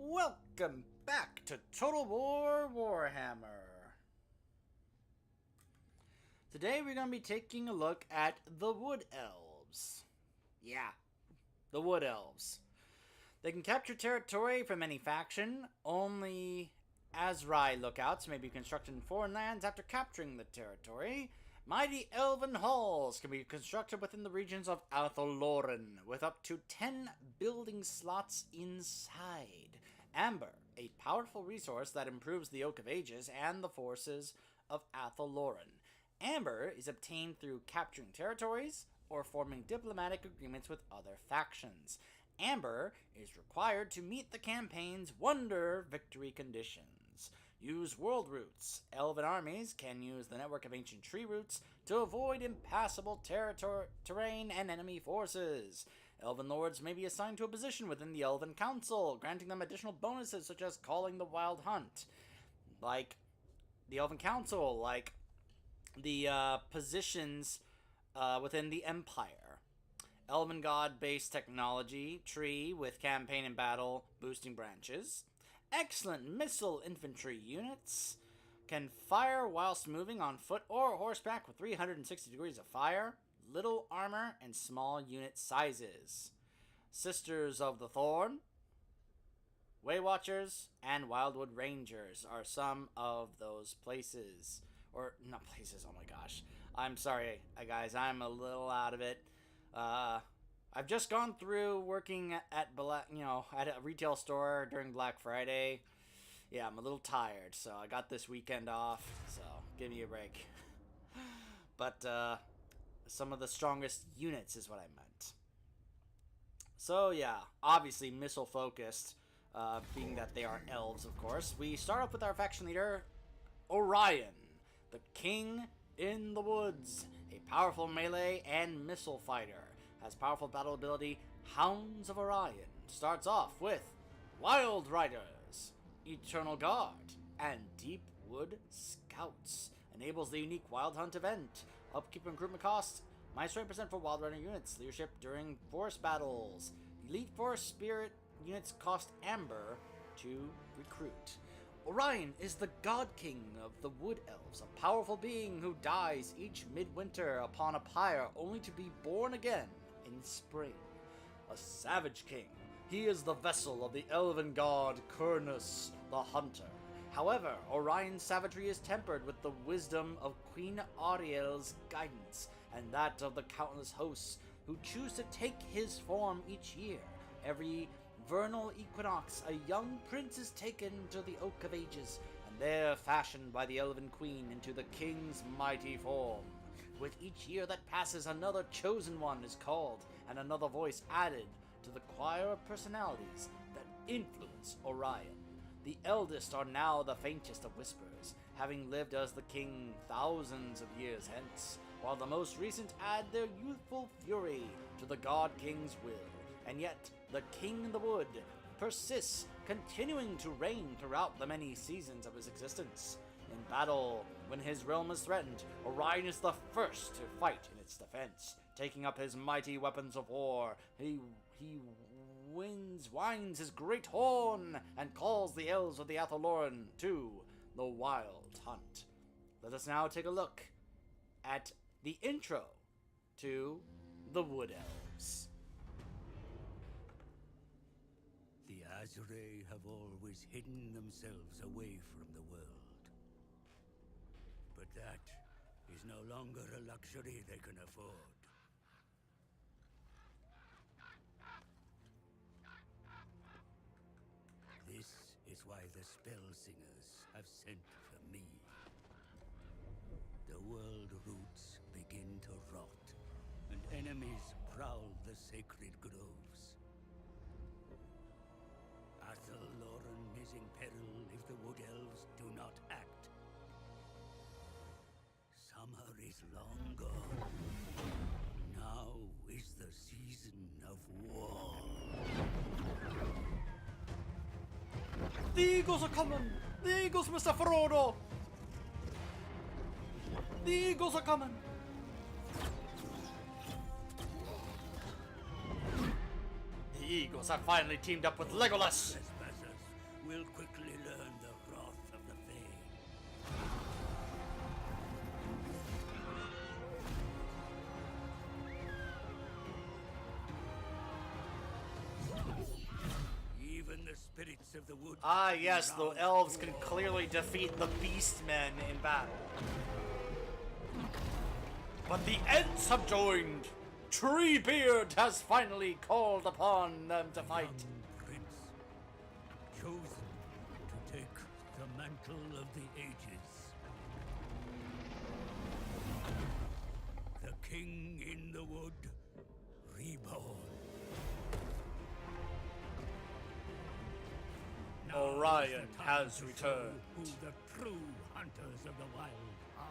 Welcome back to Total War Warhammer. Today we're going to be taking a look at the Wood Elves. Yeah, the Wood Elves. They can capture territory from any faction. Only Azrai lookouts may be constructed in foreign lands after capturing the territory. Mighty elven halls can be constructed within the regions of Atholoran, with up to 10 building slots inside. Amber, a powerful resource that improves the Oak of Ages and the forces of Atholoran. Amber is obtained through capturing territories or forming diplomatic agreements with other factions. Amber is required to meet the campaign's Wonder victory conditions. Use world routes. Elven armies can use the network of ancient tree routes to avoid impassable terrain and enemy forces. Elven lords may be assigned to a position within the Elven Council, granting them additional bonuses such as calling the Wild Hunt. Like the Elven Council, like the positions within the Empire. Elven God-based technology tree with campaign and battle boosting branches. Excellent missile infantry units. Can fire whilst moving on foot or horseback with 360 degrees of fire. Little armor and small unit sizes. Sisters of the Thorn, Waywatchers, and Wildwood Rangers are some of those places. Or, not places, oh my gosh. I'm sorry, guys, I'm a little out of it. I've just gone through working at at a retail store during Black Friday. Yeah, I'm a little tired, so I got this weekend off, so give me a break. But some of the strongest units is what I meant. So yeah, obviously missile focused, being that they are elves, of course. We start off with our faction leader, Orion, the King in the Woods, a powerful melee and missile fighter. Has powerful battle ability, Hounds of Orion. Starts off with Wild Riders, Eternal Guard, and Deepwood Scouts. Enables the unique Wild Hunt event. Upkeep and recruitment cost, -20% for Wild Rider units. Leadership during forest battles. Elite Forest Spirit units cost Amber to recruit. Orion is the God King of the Wood Elves, a powerful being who dies each midwinter upon a pyre only to be born again in spring. A savage king, he is the vessel of the elven god Kurnus the Hunter. However, Orion's savagery is tempered with the wisdom of Queen Ariel's guidance and that of the countless hosts who choose to take his form each year. Every vernal equinox, a young prince is taken to the Oak of Ages, and there fashioned by the Elven Queen into the king's mighty form. With each year that passes, another chosen one is called, and another voice added to the choir of personalities that influence Orion. The eldest are now the faintest of whispers, having lived as the king thousands of years hence, while the most recent add their youthful fury to the God King's will. And yet, the King in the Wood persists, continuing to reign throughout the many seasons of his existence. In battle, when his realm is threatened, Orion is the first to fight in its defense. Taking up his mighty weapons of war, he winds his great horn and calls the elves of the Atholoran to the Wild Hunt. Let us now take a look at the intro to the Wood Elves. The Azrai have always hidden themselves away from the world. But that is no longer a luxury they can afford. This is why the spell singers have sent for me. The world roots begin to rot, and enemies prowl the sacred groves. Atholoran is in peril if the Wood Elves do not act. Summer is long gone. Now is the season of war. The Eagles are coming! The Eagles, Mr. Frodo! The Eagles are coming! The Eagles have finally teamed up with Legolas! Trespassers will quickly learn the wrath of the Fae. Even the spirits of the wood. Ah, yes, the elves can clearly defeat the beastmen in battle. But the Ents have joined. Treebeard has finally called upon them to fight. Young prince, chosen to take the mantle of the ages. The king in the wood, reborn. Now Orion is the time has to returned. show who the true hunters of the wild are.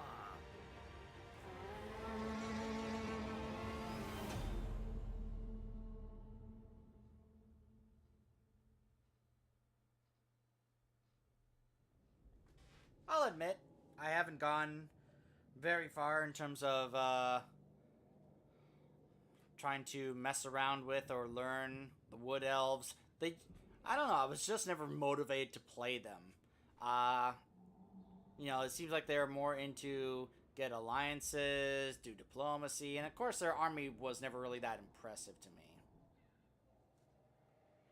I'll admit, I haven't gone very far in terms of trying to mess around with or learn the wood elves. I don't know, I was just never motivated to play them. It seems like they're more into get alliances, do diplomacy, and of course their army was never really that impressive to me.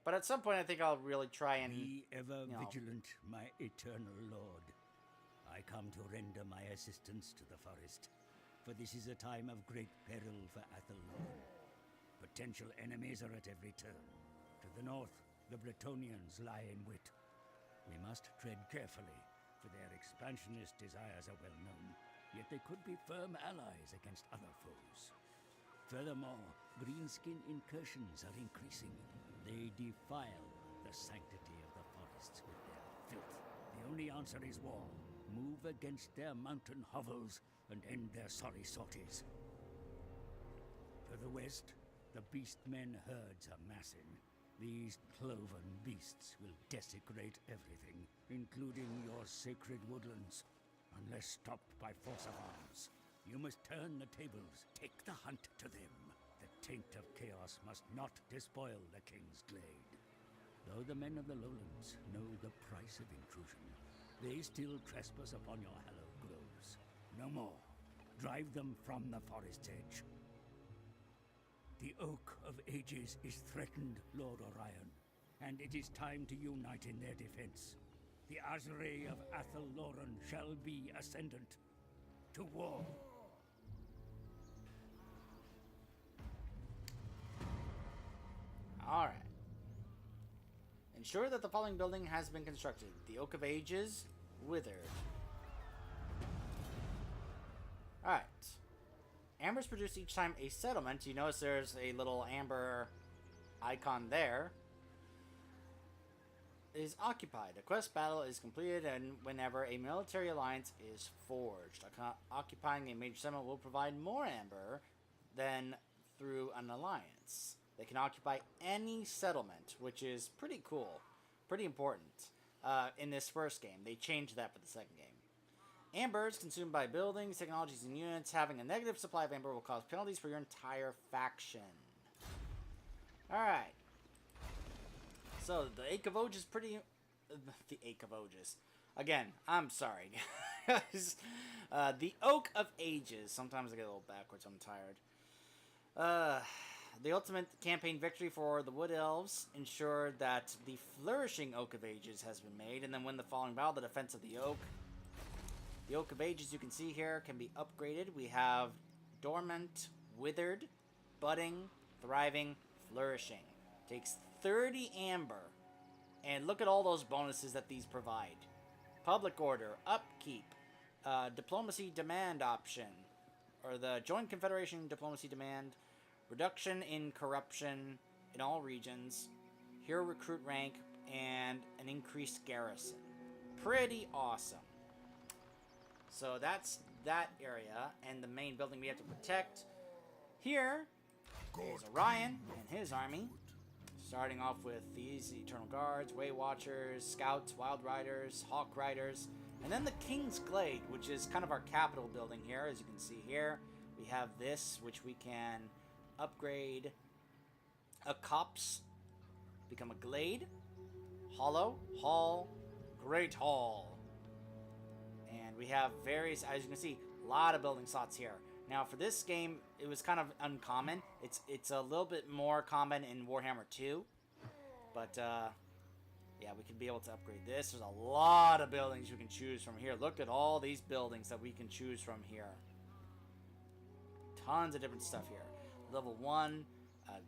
But at some point I think I'll really try and... Be ever vigilant, my eternal lord. I come to render my assistance to the forest, for this is a time of great peril for Athelloren. Potential enemies are at every turn. To the north, the Bretonnians lie in wait. We must tread carefully, for their expansionist desires are well known, yet they could be firm allies against other foes. Furthermore, greenskin incursions are increasing. They defile the sanctity of the forests with their filth. The only answer is war. Move against their mountain hovels and end their sorry sorties. To the west, the beastmen herds are massing. These cloven beasts will desecrate everything, including your sacred woodlands, unless stopped by force of arms. You must turn the tables, take the hunt to them. The taint of chaos must not despoil the king's glade. Though the men of the lowlands know the price of intrusion, they still trespass upon your hallowed groves. No more. Drive them from the forest's edge. The Oak of Ages is threatened, Lord Orion, and it is time to unite in their defense. The Azure of Athelloren shall be ascendant. To war. Alright. Ensure that the following building has been constructed. The Oak of Ages, withered. Alright. Amber's produced each time a settlement. You notice there's a little amber icon there. It is occupied. A quest battle is completed and whenever a military alliance is forged. Occupying a major settlement will provide more amber than through an alliance. They can occupy any settlement, which is pretty cool. Pretty important. In this first game. They changed that for the second game. Amber is consumed by buildings, technologies, and units. Having a negative supply of amber will cause penalties for your entire faction. Alright. So, the Ache of Oges is pretty... the Ache of Oges. Again, I'm sorry, guys. The Oak of Ages. Sometimes I get a little backwards, I'm tired. The ultimate campaign victory for the Wood Elves ensured that the flourishing Oak of Ages has been made, and then win the following battle, the defense of the Oak. The Oak of Ages, you can see here, can be upgraded. We have Dormant, Withered, Budding, Thriving, Flourishing. Takes 30 Amber. And look at all those bonuses that these provide. Public Order, Upkeep, Diplomacy Demand option, or the Joint Confederation Diplomacy Demand, Reduction in Corruption in all regions, Hero Recruit rank, and an increased garrison. Pretty awesome. So that's that area, and the main building we have to protect. Here is Orion and his army. Starting off with these Eternal Guards, Way Watchers, Scouts, Wild Riders, Hawk Riders, and then the King's Glade, which is kind of our capital building here. As you can see here, we have this, which we can upgrade a copse, become a glade. Hall, Great Hall. And we have various, as you can see, a lot of building slots here. Now, for this game, it was kind of uncommon. It's a little bit more common in Warhammer 2. But, yeah, we can be able to upgrade this. There's a lot of buildings you can choose from here. Look at all these buildings that we can choose from here. Tons of different stuff here. Level 1,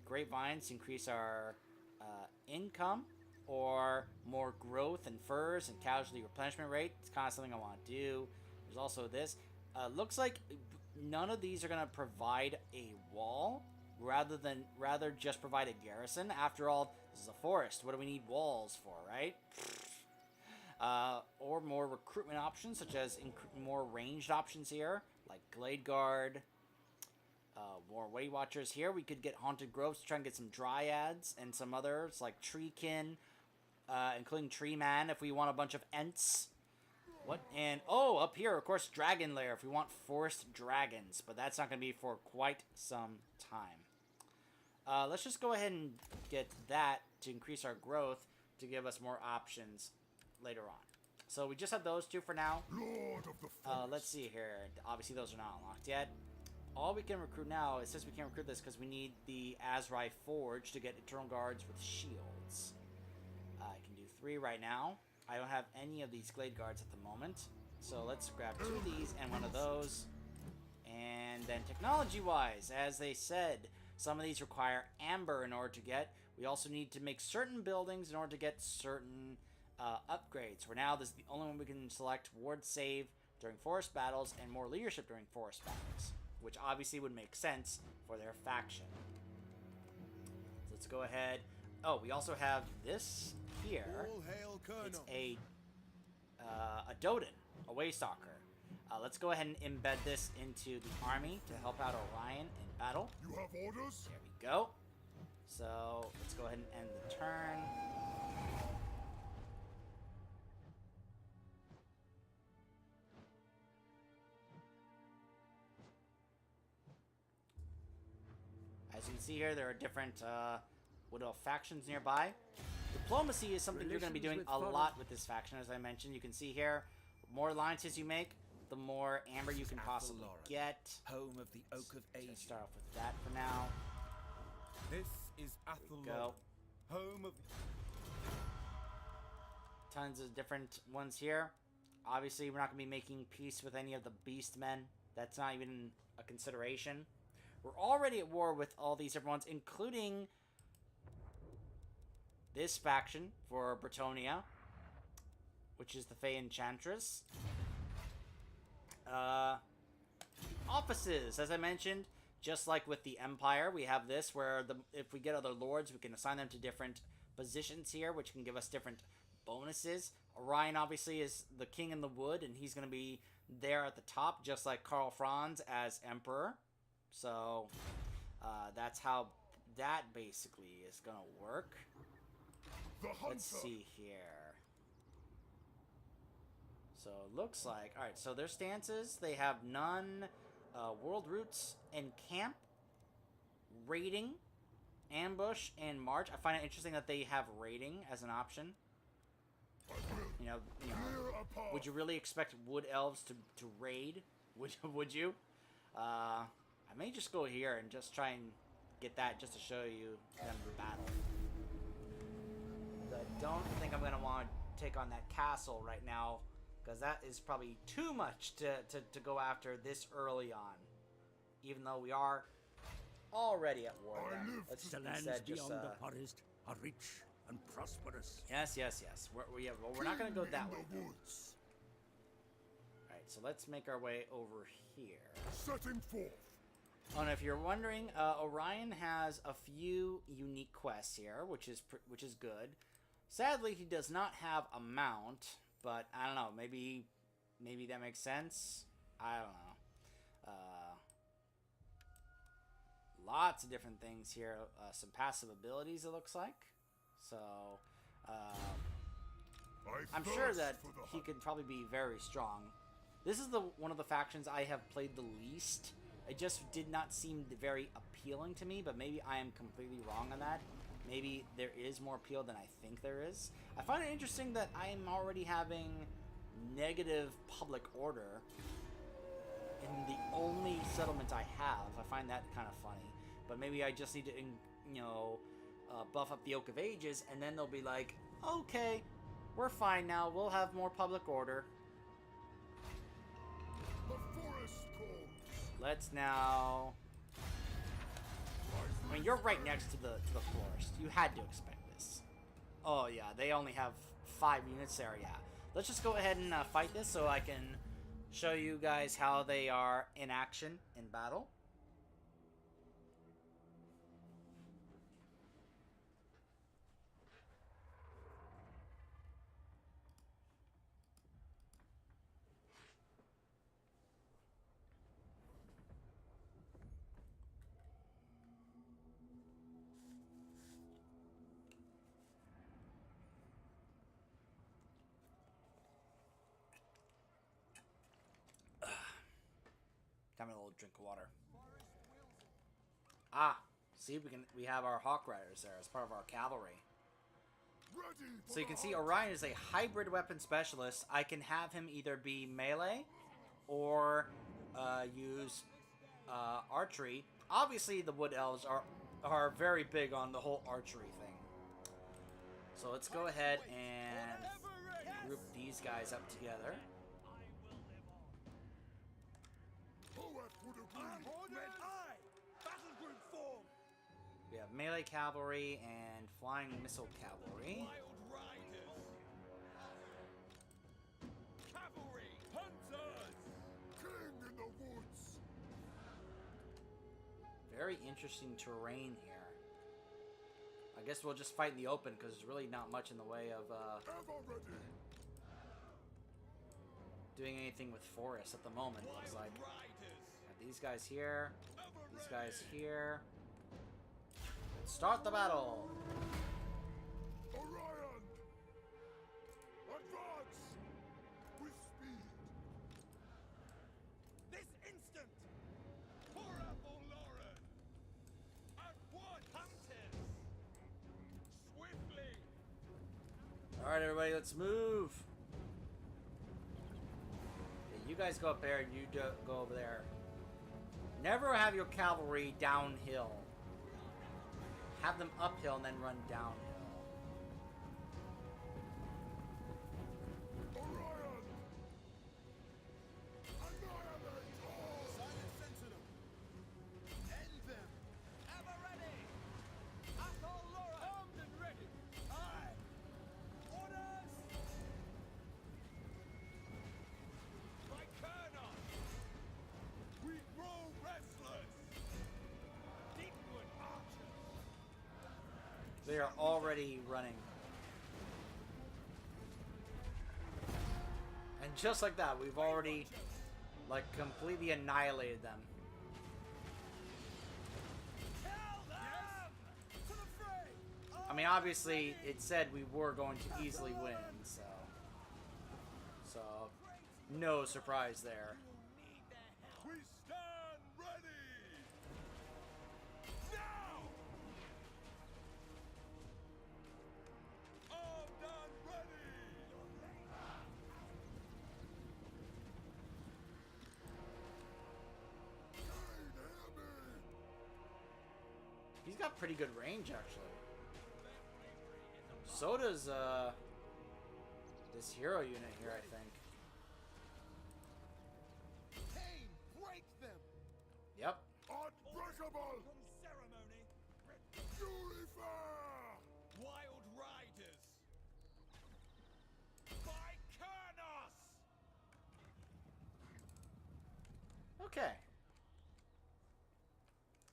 grapevines to increase our income, or more growth and furs and casualty replenishment rate. It's kind of something I want to do. There's also this. Looks like none of these are going to provide a wall, rather just provide a garrison. After all, this is a forest. What do we need walls for, right? Or more recruitment options, such as more ranged options here, like Glade Guard. More Way Watchers here. We could get Haunted Groves to try and get some Dryads and some others, like Treekin, including Tree Man if we want a bunch of Ents. What? And, oh, up here, of course, Dragon Lair if we want Forest Dragons, but that's not going to be for quite some time. Let's just go ahead and get that to increase our growth to give us more options later on. So we just have those two for now. Lord of the Forest. Let's see here. Obviously, those are not unlocked yet. All we can recruit now, it says we can't recruit this because we need the Azrai Forge to get Eternal Guards with shields. I can do 3 right now. I don't have any of these Glade Guards at the moment. So let's grab 2 of these and 1 of those. And then technology-wise, as they said, some of these require Amber in order to get. We also need to make certain buildings in order to get certain upgrades. For now, this is the only one we can select: Ward Save during Forest Battles and more Leadership during Forest Battles, which obviously would make sense for their faction. So let's go ahead. Oh, we also have this here. All hail, Colonel. It's a Doden, a Waystalker. Let's go ahead and embed this into the army to help out Orion in battle. You have orders? There we go. So let's go ahead and end the turn. As you can see here, there are different factions nearby. Diplomacy is something you're going to be doing a lot with this faction, as I mentioned. You can see here, more alliances you make, the more amber you can possibly get. Home of the Oak of Age. Let's start off with that for now. This is Athelloren, Go. home of... Tons of different ones here. Obviously, we're not going to be making peace with any of the Beastmen. That's not even a consideration. We're already at war with all these different ones, including this faction for Bretonia, which is the Fey Enchantress. Offices, as I mentioned, just like with the Empire, we have this where if we get other lords, we can assign them to different positions here, which can give us different bonuses. Orion obviously is the king in the wood, and he's going to be there at the top, just like Karl Franz as Emperor. So that's how that basically is going to work. Let's see here. So it looks like, alright, so their stances, they have none, world routes, and camp, raiding, ambush, and march. I find it interesting that they have raiding as an option. You know, would you really expect wood elves to raid? Would you? I may just go here and just try and get that just to show you them in battle. But I don't think I'm going to want to take on that castle right now, because that is probably too much to go after this early on. Even though we are already at war with them. Let's The lands instead beyond just, the forest are rich and prosperous. Yes. We're not going to go that way. In the woods. Alright, so let's make our way over here. Setting forth. Oh, and if you're wondering, Orion has a few unique quests here, which is good. Sadly, he does not have a mount, but I don't know. Maybe that makes sense. I don't know. Lots of different things here. Some passive abilities, it looks like. So, I'm sure that he could probably be very strong. This is one of the factions I have played the least. It just did not seem very appealing to me, but maybe I am completely wrong on that. maybe there is more appeal than I think there is. I find it interesting that I am already having negative public order in the only settlement I have. I find that kind of funny. But maybe I just need to, you know, buff up the Oak of Ages, and then they'll be like, okay, we're fine now. We'll have more public order. The forest calls. Let's now... I mean, you're right next to the forest. You had to expect this. Oh, yeah, they only have 5 units there, yeah. Let's just go ahead and fight this so I can show you guys how they are in action in battle. Having a little drink of water. Ah, see, we have our Hawk Riders there as part of our cavalry. Ready for So you can the see hunt. Orion is a hybrid weapon specialist. I can have him either be melee or use archery. Obviously, the Wood Elves are very big on the whole archery thing. So let's go ahead and group these guys up together. Poet would agree. Battle group form. We have melee cavalry and flying missile cavalry. Wild riders. Cavalry. Hunters. King in the woods. Very interesting terrain here. I guess we'll just fight in the open because there's really not much in the way of Ever ready. doing anything with forests at the moment. Looks like Riders. have these guys here, these guys here. Let's start the battle. Orion. Advance. With speed. This instant. Hora Lauren. At one hunters. Swiftly. All right, everybody, let's move. Okay, you guys go up there, and you go over there. Never have your cavalry downhill. Have them uphill and then run downhill. Orion. Annihilate all. Silent Sentinel. End them. Ever ready. Athol Laura. Armed and ready. Aye. Orders. By Kernos. We grow restless. Deepwood archers. They are already running. And just like that, we've already, like, completely annihilated them. Kill them. To the fray. I mean, obviously, it said we were going to easily win, so no surprise there. We stand ready. Now. Armed and ready. Kane, hear me. He's got pretty good range, actually. So does this hero unit here, I think. Kane, break them. Yep. Unbreakable. From ceremony. Purifier. Wild riders. By Kernos. Okay.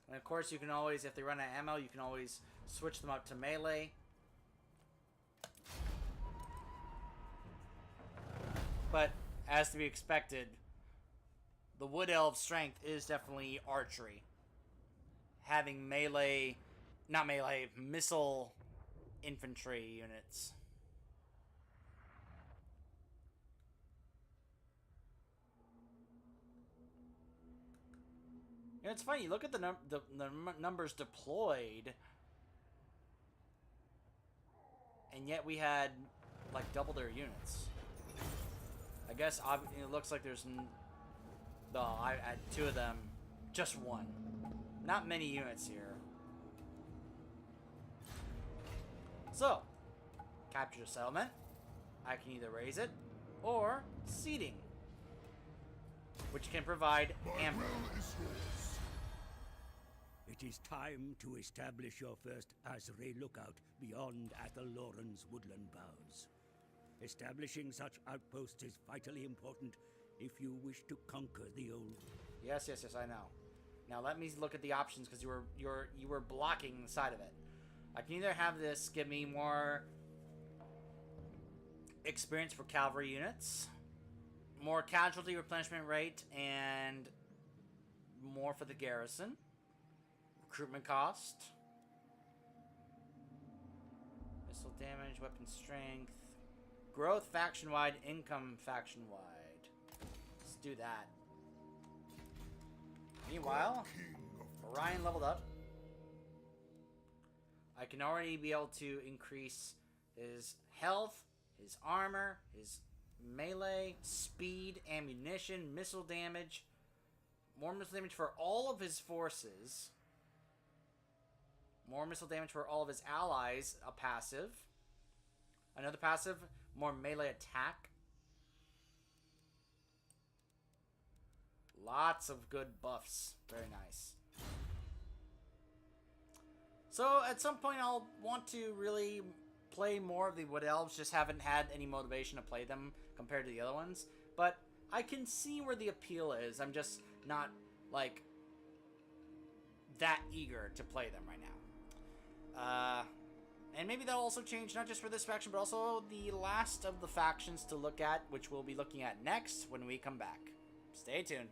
And of course, you can always, if they run out of ammo, you can always switch them up to melee. But, as to be expected, the Wood Elf strength is definitely archery. Having melee, not melee, missile infantry units. You know, it's funny, you look at the numbers deployed, and yet we had like double their units. I guess it looks like there's I had 2 of them, just 1. Not many units here. So, capture the settlement. I can either raise it or seeding, which can provide ammo. Will is yours. It is time to establish your first Azray lookout beyond Athelloren's woodland bounds. Establishing such outposts is vitally important if you wish to conquer the old. Yes, I know. Now let me look at the options because you were blocking the side of it. I can either have this give me more experience for cavalry units, more casualty replenishment rate, and more for the garrison. Recruitment cost, missile damage, weapon strength, growth faction-wide, income faction-wide. Let's do that. Meanwhile, Orion leveled up. I can already be able to increase his health, his armor, his melee, speed, ammunition, missile damage, more missile damage for all of his forces, more missile damage for all of his allies, a passive, another passive, more melee attack. Lots of good buffs. Very nice. So at some point I'll want to really play more of the Wood Elves, just haven't had any motivation to play them compared to the other ones. But I can see where the appeal is. I'm just not, like, that eager to play them right now. And maybe that'll also change, not just for this faction, but also the last of the factions to look at, which we'll be looking at next when we come back. Stay tuned.